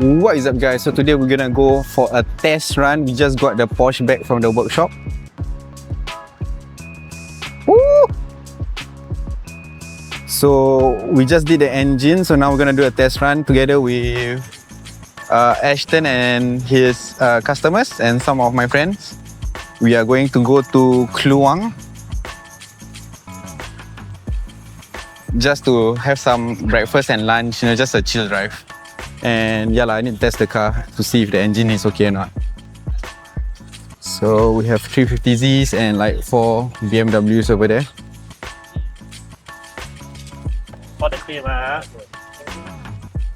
What is up, guys? So today we're gonna go for a test run. We just got the Porsche back from the workshop. Woo! So we just did the engine, so now we're gonna do a test run together with Ashton and his customers and some of my friends. We are going to go to Kluang just to have some breakfast and lunch, you know, just a chill drive. And yeah, I need to test the car to see if the engine is okay or not. So we have 350Zs and like 4 BMWs over there.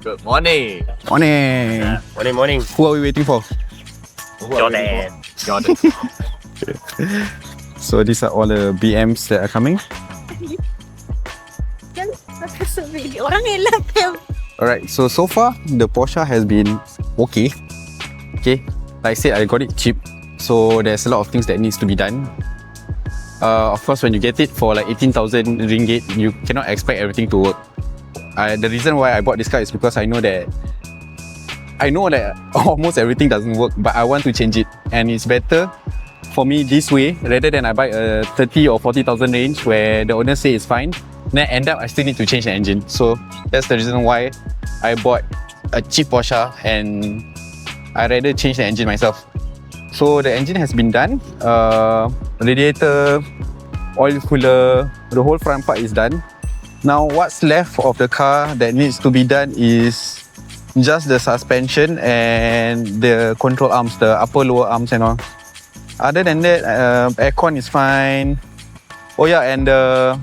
Good morning. Morning! Morning. Who are we waiting for? Jordan. So these are all the BMs that are coming. Alright, so far the Porsche has been okay. Like I said, I got it cheap, so there's a lot of things that needs to be done. Of course, when you get it for like 18,000 ringgit, you cannot expect everything to work. The reason why I bought this car is because I know that almost everything doesn't work, but I want to change it, and it's better for me this way rather than I buy a 30 or 40,000 range where the owner say it's fine, then end up I still need to change the engine. So that's the reason why I bought a cheap Porsche and I rather change the engine myself. So the engine has been done, radiator, oil cooler, the whole front part is done. Now what's left of the car that needs to be done is just the suspension and the control arms, the upper lower arms and all. Other than that, aircon is fine. Oh yeah, and the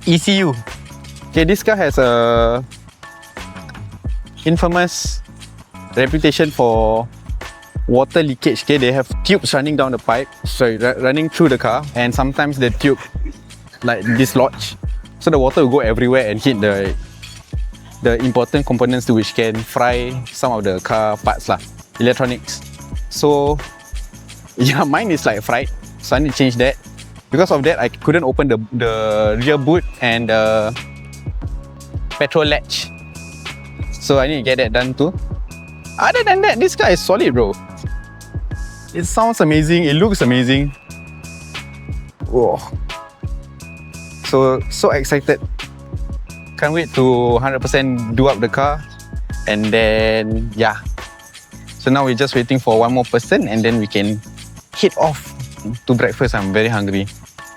ECU. This car has a infamous reputation for water leakage. They have tubes running down the pipe, running through the car, and sometimes the tube like dislodge, so the water will go everywhere and hit the important components to which can fry some of the car parts electronics. So yeah, mine is like fried, so I need to change that. Because of that, I couldn't open the rear boot and the petrol latch, so I need to get that done too. Other than that, this car is solid, bro. It sounds amazing, it looks amazing. Whoa. So excited. Can't wait to 100% do up the car. And then, yeah. So now we're just waiting for one more person and then we can head off to breakfast. I'm very hungry.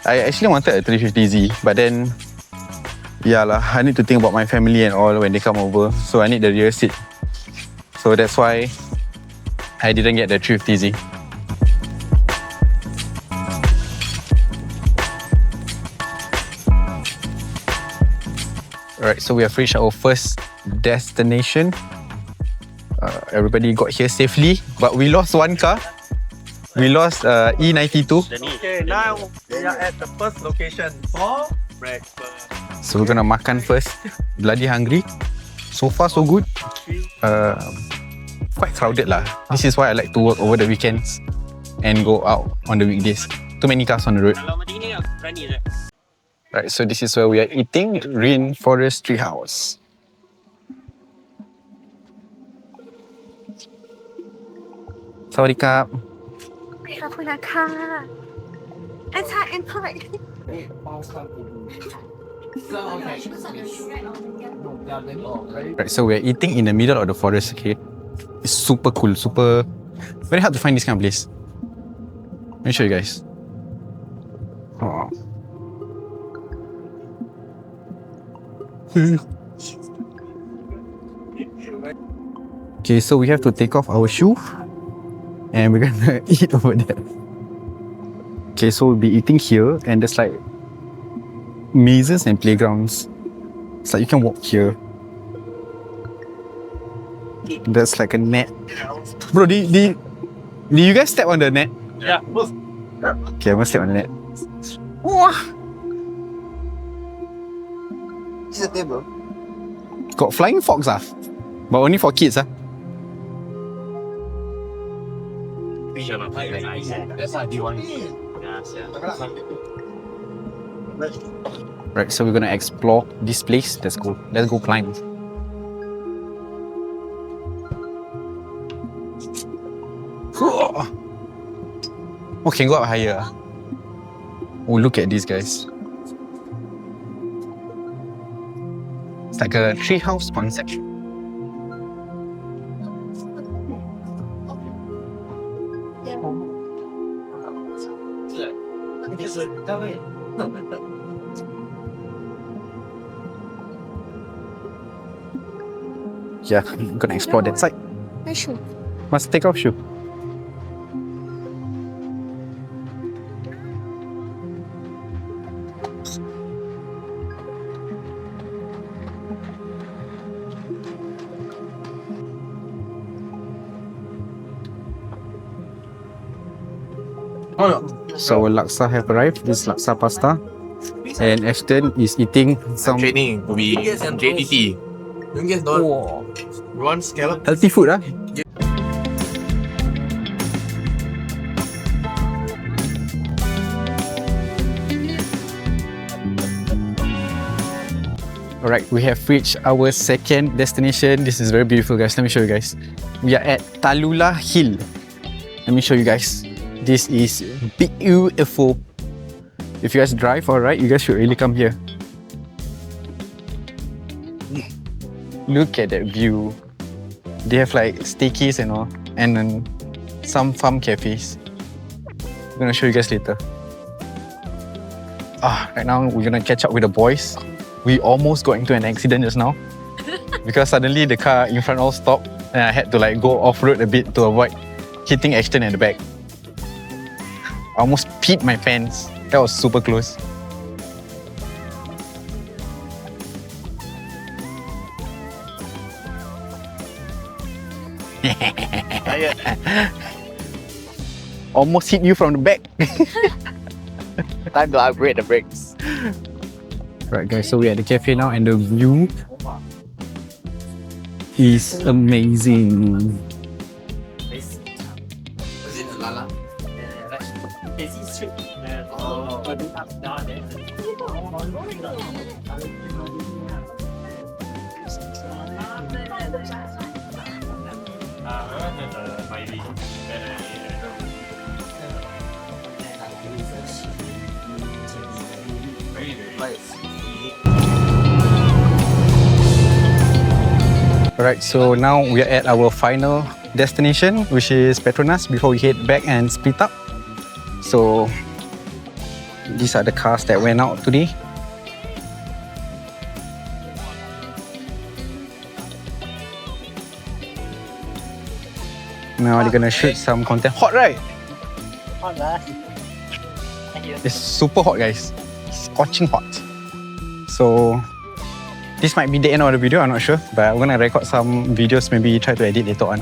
I actually wanted a 350Z, but then, yeah I need to think about my family and all when they come over. So I need the rear seat. So that's why I didn't get the 350Z. Alright, so we have reached our first destination. Everybody got here safely, but we lost one car. We lost E92. Okay, now we are at the first location for breakfast. So we're gonna makan first. Bloody hungry. So far so good. Quite crowded lah. This is why I like to work over the weekends and go out on the weekdays. Too many cars on the road. Right, so this is where we are eating, Rainforest Treehouse. Sawadee-krap. Right, so we're eating in the middle of the forest, It's super cool, very hard to find this kind of place. Let me show you guys. Oh. Okay, so we have to take off our shoe and we're gonna eat over there. Okay, so we'll be eating here and there's like mazes and playgrounds. It's like you can walk here. There's like a net. Bro, did you guys step on the net? Yeah. Okay, I'm gonna step on the net. Wah! This is a table. Got flying fox but only for kids Right, so we're gonna explore this place. Let's go climb. Oh, can go up higher. Oh, look at this, guys. It's like a treehouse concept. Yeah, I'm gonna explore that side. My shoe. Must take off shoe. So laksa have arrived. This is laksa pasta, and Ashton is eating some Training will be JDT. You guys don't want scallop? healthy food, ah. Alright, we have reached our second destination. This is very beautiful, guys. Let me show you guys. We are at Talula Hill. Let me show you guys. This is beautiful. If you guys drive or ride, you guys should really come here. Look at that view. They have like staycays and all, and then some farm cafes. I'm gonna show you guys later. Right now we're gonna catch up with the boys. We almost got into an accident just now because suddenly the car in front all stopped and I had to like go off-road a bit to avoid hitting Ashton at the back. I almost peed my pants. That was super close. Almost hit you from the back. Time to upgrade the brakes. Right, guys, so we're at the cafe now and the view is amazing. Alright, so now we are at our final destination, which is Petronas, before we head back and split up. So these are the cars that went out today. Now they're gonna shoot some content. Hot, right? Hot, lah. It's super hot, guys. Scorching hot. So this might be the end of the video, I'm not sure, but I'm gonna record some videos, maybe try to edit later on.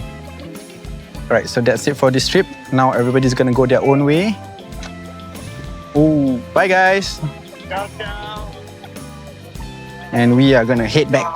Alright, so that's it for this trip. Now everybody's gonna go their own way. Oh, bye guys. Ciao, ciao. And we are gonna head back.